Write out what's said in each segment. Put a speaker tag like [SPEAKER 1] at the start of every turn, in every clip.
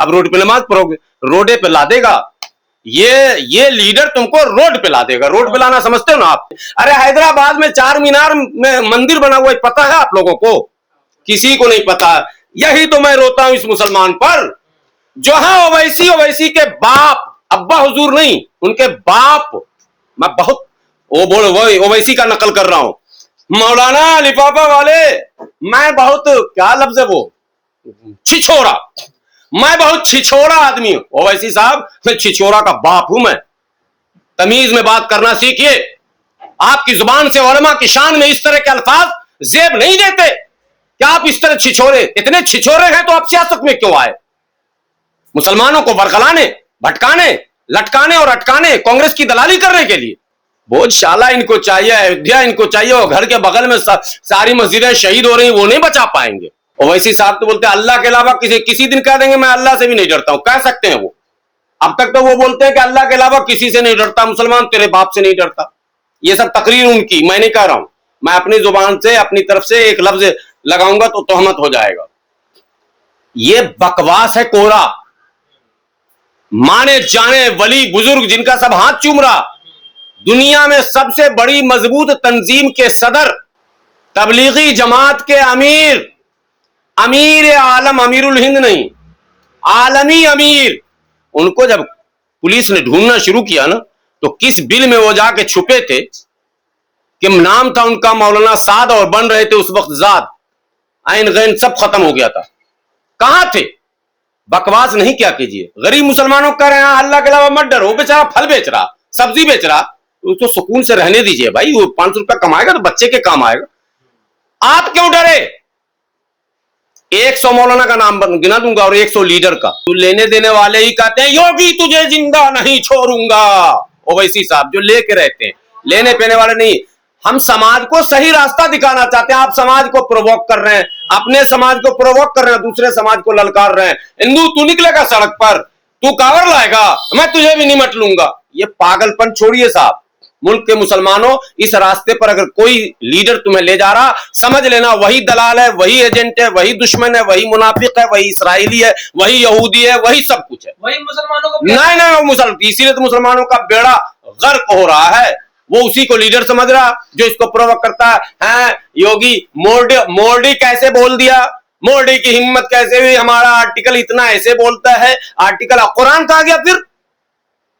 [SPEAKER 1] अब रोड पे नमाज पढ़ोगे, रोडे पे ला देगा ये लीडर तुमको रोड पे ला देगा। रोड पे लाना समझते हो ना आप? अरे हैदराबाद में चार मीनार में मंदिर बना हुआ है, पता है आप लोगों को? किसी को नहीं पता। यही तो मैं रोता हूं इस मुसलमान पर, जो है ओवैसी के बाप, अब्बा हुजूर नहीं, उनके बाप। मैं बहुत ओवैसी का नकल कर रहा हूं। मौलाना लिफाफा वाले, मैं बहुत क्या लफ्ज है वो, छिछोरा, मैं बहुत छिछोरा आदमी हूं। ओवैसी साहब, मैं छिछोरा का बाप हूं। मैं तमीज में बात करना सीखिए। आपकी जुबान से उलमा की शान में इस तरह के अल्फाज जेब नहीं देते। क्या आप इस तरह छिछोरे, इतने छिछोरे हैं तो आप सियासत में क्यों आए? मुसलमानों को बरगलाने, भटकाने, लटकाने और अटकाने, कांग्रेस की दलाली करने के लिए। बहुत शाला इनको चाहिए, अयोध्या इनको चाहिए, और घर के बगल में सारी मस्जिदें शहीद हो रही, वो नहीं बचा पाएंगे। ओवैसी साहब तो बोलते हैं अल्लाह के अलावा किसी दिन कह देंगे मैं अल्लाह से भी नहीं डरता हूं। कह सकते हैं वो। अब तक तो वो बोलते हैं कि अल्लाह के अलावा किसी से नहीं डरता, मुसलमान तेरे बाप से नहीं डरता। ये सब तकरीर उनकी, मैं नहीं कह रहा हूं। मैं अपनी जुबान से, अपनी तरफ से एक लफ्ज लगाऊंगा तो तोहमत हो जाएगा। ये बकवास है कोरा। माने जाने वली बुजुर्ग जिनका सब हाथ चूम रहा, दुनिया में सबसे बड़ी मजबूत तंजीम के सदर, तबलीगी जमात के अमीर, अमीर आलम, अमीरुल हिंद नहीं, आलमी अमीर, उनको जब पुलिस ने ढूंढना शुरू किया ना, तो किस बिल में वो जाके छुपे थे कि नाम था उनका मौलाना साद और बन रहे थे उस वक्त जाद, आइन गैन सब खत्म हो गया था। कहां थे? बकवास नहीं क्या कीजिए। गरीब मुसलमानों को कह रहे हैं अल्लाह के अलावा मत डरो। बेचारा फल बेच रहा, सब्जी बेच रहा, उसको सुकून से रहने दीजिए भाई। वो 500 रुपया कमाएगा तो बच्चे के काम आएगा। आप क्यों डरे? 100 मौलाना का नाम गिना दूंगा और 100 लीडर का। तो लेने देने वाले ही कहते हैं योगी तुझे जिंदा नहीं छोड़ूंगा। ओवैसी साहब जो लेके रहते हैं, लेने पेने वाले नहीं। हम समाज को सही रास्ता दिखाना चाहते हैं। आप समाज को प्रोवोक कर रहे हैं, अपने समाज को प्रोवोक कर रहे हैं, दूसरे समाज को ललकार रहे हैं। हिंदू तू निकलेगा सड़क पर, तू कावर लाएगा, मैं तुझे भी निमट लूंगा। ये पागलपन छोड़िए साहब। मुल्क के मुसलमानों, इस रास्ते पर अगर कोई लीडर तुम्हें ले जा रहा, समझ लेना वही दलाल है, वही एजेंट है, वही दुश्मन है, वही मुनाफिक है, वही इसराइली है, वही यहूदी है, वही सब कुछ है।
[SPEAKER 2] वही मुसलमानों को
[SPEAKER 1] नहीं, इसीलिए तो मुसलमानों का बेड़ा गर्क हो रहा है। वो उसी को लीडर समझ रहा जो इसको प्रोवोक करता है। योगी मोदी कैसे बोल दिया, मोदी की हिम्मत कैसे हुई, हमारा आर्टिकल इतना ऐसे बोलता है। आर्टिकल कुरान कहा गया, फिर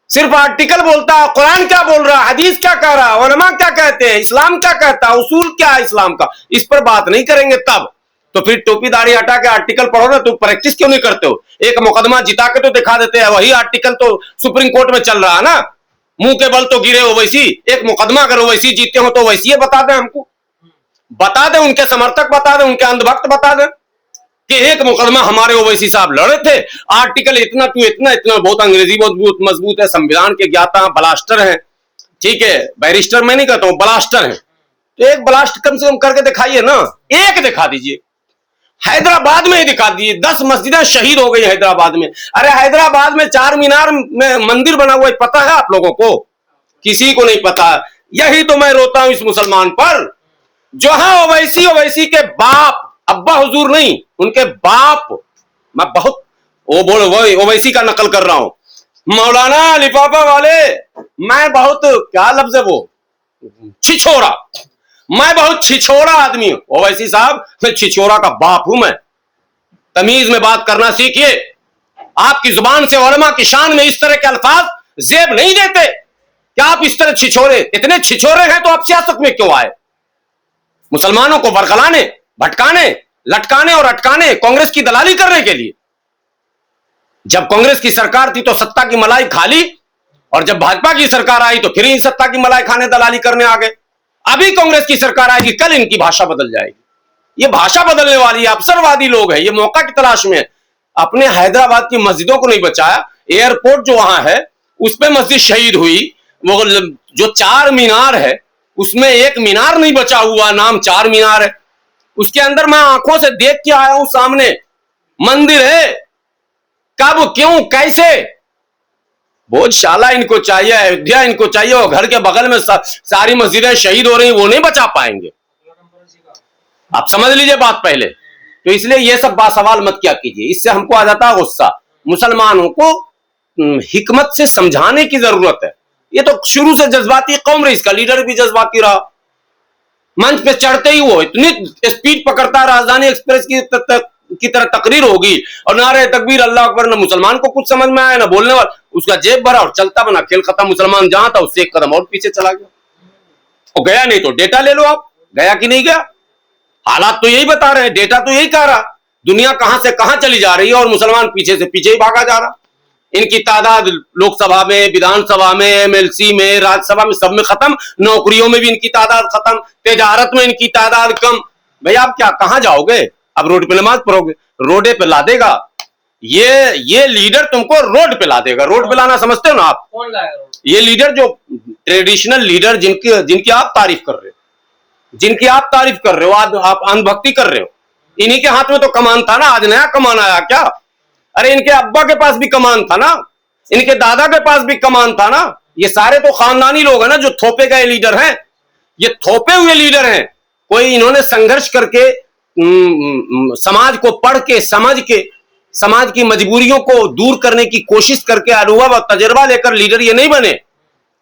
[SPEAKER 1] सिर्फ आर्टिकल बोलता है। कुरान क्या बोल रहा है, हदीस क्या कह रहा है, उलमा क्या कहते हैं, इस्लाम क्या कहता है, उसूल क्या है इस्लाम का, इस पर बात नहीं करेंगे तब तो फिर टोपी दाढ़ी हटा के आर्टिकल पढ़ो ना। तुम प्रैक्टिस क्यों नहीं करते हो? एक मुकदमा जिता के तो दिखा देते हैं। वही आर्टिकल तो सुप्रीम कोर्ट में चल रहा है ना। मुंह के बल तो गिरे ओवैसी। एक मुकदमा अगर ओवैसी जीते हो तो ओवैसी बता दें, हमको बता दें, उनके समर्थक बता दें, उनके अंधभक्त बता दें कि एक मुकदमा हमारे ओवैसी साहब लड़े थे, आर्टिकल इतना टू इतना इतना। बहुत अंग्रेजी बहुत मजबूत है, संविधान के ज्ञाता, ब्लास्टर हैं, ठीक है, बैरिस्टर मैं नहीं कहता हूं, ब्लास्टर हैं। तो एक ब्लास्ट कम से कम करके दिखाइए ना, एक दिखा दीजिए। हैदराबाद में ही दिखा दीजिए, 10 मस्जिदें शहीद हो गई हैदराबाद में। अरे हैदराबाद में चार मीनार में मंदिर बना हुआ है, पता है आप लोगों को? किसी को नहीं पता। यही तो मैं रोता हूं इस मुसलमान पर, जो है ओवैसी के बाप, अब्बा हुजूर नहीं, उनके बाप। मैं बहुत ओवैसी का नकल कर रहा हूं। मौलाना लिफाफा वाले, मैं बहुत क्या लफ्ज है वो, छिछोरा, मैं बहुत छिछोरा आदमी हूं। ओवैसी साहब, मैं छिछोरा का बाप हूं। मैं तमीज में बात करना सीखिए। आपकी जुबान से उलमा की शान में इस तरह के अल्फाज जेब नहीं देते। क्या आप इस तरह छिछोरे, इतने छिछोरे हैं तो आप सियासत में क्यों आए? मुसलमानों को बरगलाने, भटकाने, लटकाने और अटकाने, कांग्रेस की दलाली करने के लिए। जब कांग्रेस की सरकार थी तो सत्ता की मलाई खा ली, और जब भाजपा की सरकार आई तो फिर इन सत्ता की मलाई खाने, दलाली करने आ गए। अभी कांग्रेस की सरकार आएगी, कल इनकी भाषा बदल जाएगी। ये भाषा बदलने वाली है, अवसरवादी लोग हैं, ये मौका की तलाश में है। अपने हैदराबाद की मस्जिदों को नहीं बचाया। एयरपोर्ट जो वहां है उस पर मस्जिद शहीद हुई। वो जो चार मीनार है उसमें एक मीनार नहीं बचा हुआ, नाम चार मीनार है। उसके अंदर मैं आंखों से देख के आया हूं, सामने मंदिर है। कब, क्यों, कैसे? बहुत शाला इनको चाहिए, अयोध्या इनको चाहिए, और घर के बगल में सारी मस्जिदें शहीद हो रही, वो नहीं बचा पाएंगे। आप समझ लीजिए बात पहले। तो इसलिए ये सब बासवाल मत क्या कीजिए, इससे हमको आ जाता है गुस्सा। मुसलमानों को हिकमत से समझाने की जरूरत है। ये तो शुरू से जज्बाती कौम रही, इसका लीडर भी जज्बाती रहा। मंच पे चढ़ते ही वो इतनी स्पीड पकड़ता है, राजधानी एक्सप्रेस की तरह तकरीर होगी और नारे तकबीर अल्लाह अकबर, न मुसलमान को कुछ समझ में आया ना बोलने वाला, उसका जेब भरा और चलता बना, खेल खत्म। मुसलमान जहां था उससे एक कदम और पीछे चला गया और गया नहीं तो डेटा ले लो आप, गया कि नहीं गया। हालात तो यही बता रहे हैं, डेटा तो यही कह रहा, दुनिया कहां से कहां चली जा रही है और मुसलमान पीछे से पीछे ही भागा जा रहा। इनकी तादाद लोकसभा में, विधानसभा में, एमएलसी में, राज्यसभा में, सब में खत्म। नौकरियों में भी इनकी तादाद खत्म, तिजारत में इनकी तादाद कम। भाई आप क्या कहां जाओगे? अब रोड पे नमाज पढ़ोगे, रोडे पे ला देगा ये लीडर, तुमको रोड पे ला देगा। रोड पे लाना समझते हो ना आप? कौन लाएगा? ये लीडर जो ट्रेडिशनल लीडर जिनकी आप तारीफ कर रहे हो, जिनकी आप तारीफ कर रहे हो, आप अंधभक्ति कर रहे हो, इन्हीं के हाथ में तो कमान था ना। आज नया कमान आया क्या? अरे इनके अब्बा के पास भी कमान था ना, इनके दादा के पास भी कमान था ना। ये सारे तो खानदानी लोग हैं ना जो थोपे गए लीडर हैं, ये थोपे हुए लीडर हैं। कोई इन्होंने संघर्ष करके समाज को पढ़ के समझ के समाज की मजबूरियों को दूर करने की कोशिश करके अनुभव और तजुर्बा लेकर लीडर ये नहीं बने,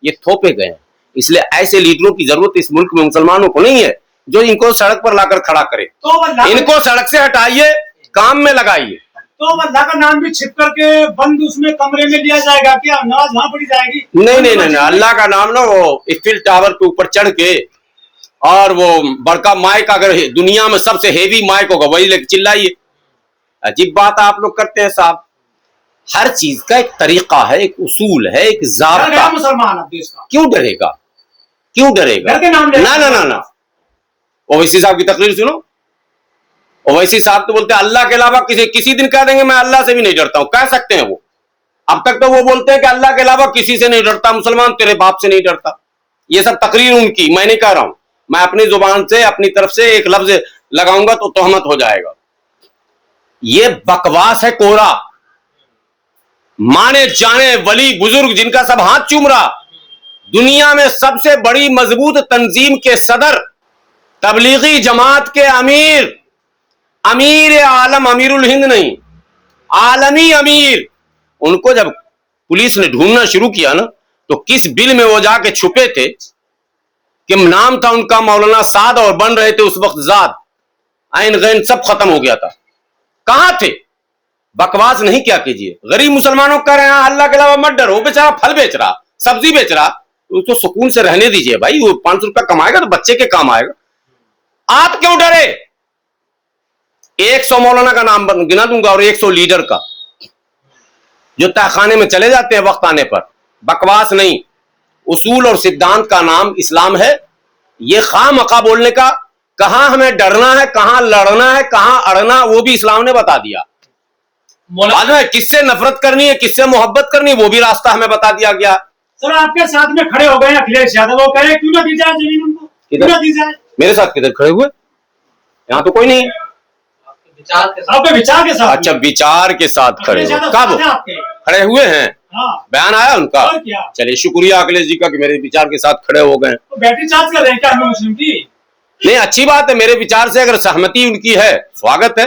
[SPEAKER 1] ये थोपे गए। इसलिए ऐसे लीडरों की जरूरत इस मुल्क में मुसलमानों को नहीं है जो इनको सड़क पर लाकर खड़ा करे। तो इनको सड़क से हटाइए, काम में लगाइए।
[SPEAKER 2] तो अल्लाह का नाम भी छिप करके बंद उसमें कमरे में लिया जाएगा क्या? नमाज वहां पढ़ी जाएगी?
[SPEAKER 1] नहीं, अल्लाह का नाम ना वो इफिल टावर के ऊपर चढ़ के और वो बड़का माइक, अगर दुनिया में सबसे हेवी माइक होगा वही लेके चिल्लाइए। अजीब बात आप लोग करते हैं साहब। हर चीज का एक तरीका है, एक उसूल है, एक ज़ाब्ता।
[SPEAKER 2] मुसलमान अब देश का
[SPEAKER 1] क्यों डरेगा? क्यों डरेगा? ना। ओवैसी साहब की तकरीर सुनो। ओवैसी साहब तो बोलते हैं अल्लाह के अलावा किसी दिन कह देंगे मैं अल्लाह से भी नहीं डरता हूं, कह सकते हैं वो। अब तक तो वो बोलते हैं कि अल्लाह के अलावा किसी से नहीं डरता, मुसलमान तेरे बाप से नहीं डरता। ये सब तकरीर उनकी, मैं नहीं कह रहा हूं। मैं अपनी जुबान से अपनी तरफ से एक लफ्ज लगाऊंगा तो तोहमत हो जाएगा। ये बकवास है कोरा। माने जाने वली बुजुर्ग जिनका सब हाथ चूम रहा, दुनिया में सबसे बड़ी मजबूत तंजीम के सदर, तबलीगी जमात के अमीर आलम, अमीरुल हिंद नहीं, आलमी अमीर, उनको जब पुलिस ने ढूंढना शुरू किया ना तो किस बिल में वो जाके छुपे थे कि नाम था उनका मौलाना साद और बन रहे थे उस वक्त जाद, आइन गैन सब खत्म हो गया था। कहां थे? बकवास नहीं क्या कीजिए। गरीब मुसलमानों को कह रहे हैं अल्लाह के अलावा मत डरो। बेचारा फल बेच रहा, सब्जी बेच रहा, उसको सुकून से रहने दीजिए भाई। वो 500 रुपया कमाएगा तो बच्चे के काम आएगा। आप क्यों डरे? 100 मौलाना का नाम गिना दूंगा और 100 लीडर का जो तहखाने में चले जाते हैं वक्त आने पर। बकवास नहीं, उसूल और सिद्धांत का नाम इस्लाम है। ये खामखा बोलने का, कहां हमें डरना है, कहां लड़ना है, कहां अड़ना, वो भी इस्लाम ने बता दिया। बाद में किससे नफरत करनी है, किससे मोहब्बत करनी है, वो भी रास्ता हमें बता दिया गया।
[SPEAKER 2] सर आपके साथ में खड़े हो गए अखिलेश यादव, वो कह रहे क्यों ना दी जाए जमीन उनको, क्यों ना दी जाए?
[SPEAKER 1] मेरे साथ किधर खड़े हुए? यहाँ तो कोई नहीं।
[SPEAKER 2] आपके विचार के साथ?
[SPEAKER 1] अच्छा, विचार के साथ खड़े हुए, कब खड़े हुए हैं?
[SPEAKER 2] हाँ।
[SPEAKER 1] बयान आया उनका? चलिए शुक्रिया अखिलेश जी का कि मेरे विचार के साथ खड़े हो गए।
[SPEAKER 2] तो बैटरी चार्ज कर रहे हैं क्या हम मुस्लिम की?
[SPEAKER 1] नहीं, अच्छी बात है। मेरे विचार से अगर सहमति उनकी है, स्वागत है।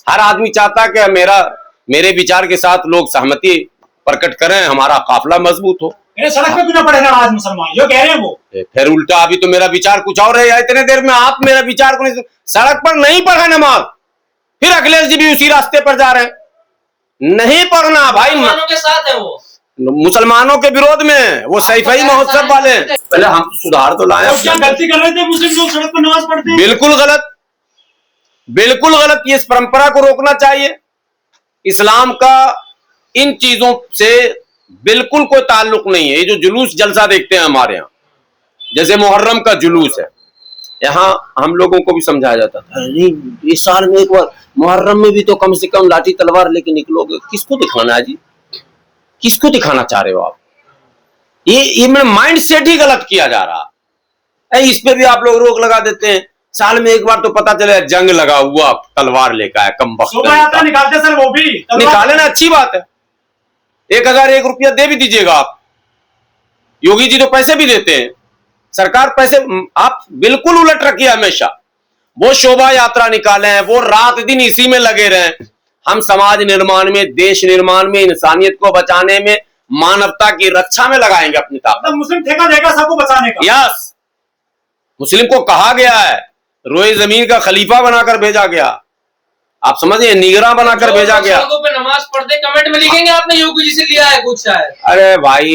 [SPEAKER 1] हर आदमी चाहता कि मेरे विचार के साथ लोग सहमति प्रकट करें, हमारा काफिला मजबूत हो।
[SPEAKER 2] सड़क पे क्यों ना पड़े नमाज मुसलमान, जो कह रहे हैं वो।
[SPEAKER 1] फिर उल्टा अभी तो मेरा विचार कुछ और है, इतने देर में आप मेरा विचार को नहीं, सड़क पर नहीं पढ़ा नमाज, फिर अखिलेश जी भी उसी रास्ते पर जा रहे हैं। नहीं पढ़ना भाई,
[SPEAKER 3] मुसलमानों के साथ है वो,
[SPEAKER 1] मुसलमानों के विरोध में वो सैफई महोत्सव वाले। पहले हम सुधार तो लाए।
[SPEAKER 2] क्या गलती कर रहे थे मुस्लिम लोग सड़क पर नमाज पढ़ते हैं?
[SPEAKER 1] बिल्कुल गलत, बिल्कुल गलत। ये इस परंपरा को रोकना चाहिए। इस्लाम का इन चीजों से बिल्कुल कोई ताल्लुक नहीं है। ये जो जुलूस जलसा देखते हैं हमारे यहाँ, जैसे मुहर्रम का जुलूस है, यहाँ हम लोगों को भी समझाया जाता था, नहीं इस साल में एक बार मुहर्रम में भी तो कम से कम लाठी तलवार लेके निकलोगे। किसको दिखाना है जी? किसको दिखाना चाह रहे हो आप? ये मेरा माइंड सेट ही गलत किया जा रहा है। इस पे भी आप लोग रोक लगा देते हैं। साल में एक बार तो पता चले जंग लगा हुआ तलवार लेकर आया, कम वक्त
[SPEAKER 2] निकालते सर, वो भी
[SPEAKER 1] निकाले ना, अच्छी बात है। 1001 रुपया दे भी दीजिएगा आप। योगी जी तो पैसे भी देते हैं, सरकार पैसे। आप बिल्कुल उलट रखिए हमेशा। वो शोभा यात्रा निकाले हैं, वो रात दिन इसी में लगे रहे। हम समाज निर्माण में, देश निर्माण में, इंसानियत को बचाने में, मानवता की रक्षा में लगाएंगे अपनी ताकत।
[SPEAKER 2] मतलब मुस्लिम ठेका देगा सबको बचाने का।
[SPEAKER 1] यस, मुस्लिम को कहा गया है, रोए जमीन का खलीफा बनाकर भेजा गया, आप समझिए, निगरान बनाकर भेजा गया।
[SPEAKER 3] सड़कों पे नमाज पढ़ते कमेंट में लिखेंगे आपने योगी जी से लिया है कुछ शायद।
[SPEAKER 1] अरे भाई